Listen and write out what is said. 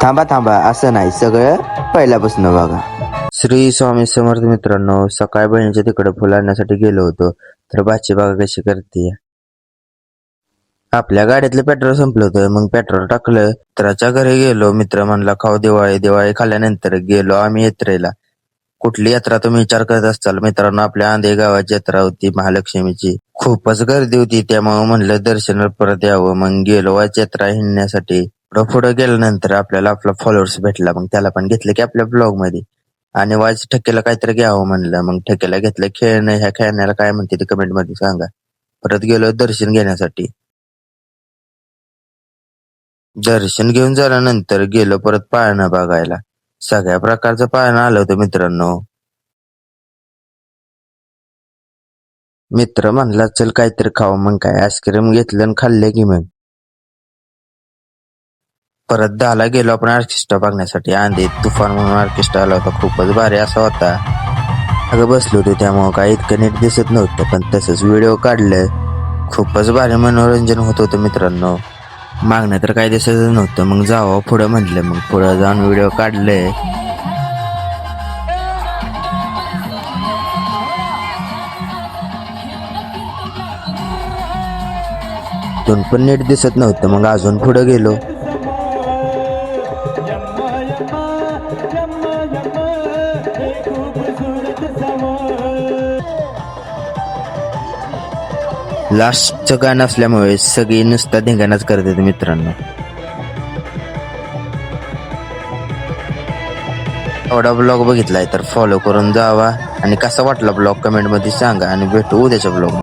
थांबा थांबा, असं नाही, सगळं पहिल्यापासून बघा. श्री स्वामी समर्थ मित्रांनो, सकाळी बहिणीच्या तिकडे फुलं आणण्यासाठी गेलो होतो, तर बाची बघा कशी करते. आपल्या गाडीतलं पेट्रोल संपलं होतं, मग पेट्रोल टाकलं. मित्राच्या घरी गेलो. मित्र म्हणला खाऊ दिवाळी. दिवाळी खाल्ल्यानंतर गेलो आम्ही यात्रेला. कुठली यात्रा तुम्ही विचार करत असताल मित्रांनो, आपल्या आंधे गावाची यात्रा होती महालक्ष्मीची. खूपच गर्दी होती, त्यामुळे म्हणलं दर्शनाला परत यावं. मग गेलो वाच यात्रा हिंडण्यासाठी. पुढे गेल्यानंतर आपल्याला आपला फॉलोअर्स भेटला, मग त्याला पण घेतलं की आपल्या ब्लॉग मध्ये. आणि वाच ठेक्याला काहीतरी घ्यावं म्हणलं, मग ठेक्याला घेतलं खेळणं. ह्या खेळण्याला काय म्हणते ते कमेंट मध्ये सांगा. परत गेलो दर्शन घेण्यासाठी. दर्शन घेऊन झाल्यानंतर गेलो परत पाळणं बघायला. सगळ्या प्रकारचं पाळणं आलं होतं मित्रांनो. मित्र म्हणला चल काहीतरी खाऊ, मग काय आईस्क्रीम घेतलं आणि खाल्ले की मग परत 10ला गेलो आपण ऑर्केस्ट्रा बघण्यासाठी. आंधीत तुफान म्हणून ऑर्केस्ट्रा आला होता, खूपच भारी असा होता. अगं बसलो होतो त्यामुळं काही इतकं नीट दिसत नव्हतं, पण तसंच व्हिडिओ काढलं. खूपच भारी मनोरंजन होत होतं मित्रांनो. मागणं तर काही दिसत नव्हतं, मग जावं पुढं म्हटलं, मग पुढं जाऊन व्हिडिओ काढले. दोन पण नीट दिसत नव्हतं, मग अजून पुढे गेलो. लास्टचं गाणं असल्यामुळे सगळी नुसता धिंगाणाच करत होते मित्रांनो. एवढा ब्लॉग बघितलाय तर फॉलो करून जावा. आणि कसा वाटला ब्लॉग कमेंट मध्ये सांगा, आणि भेटू उद्याच्या ब्लॉग.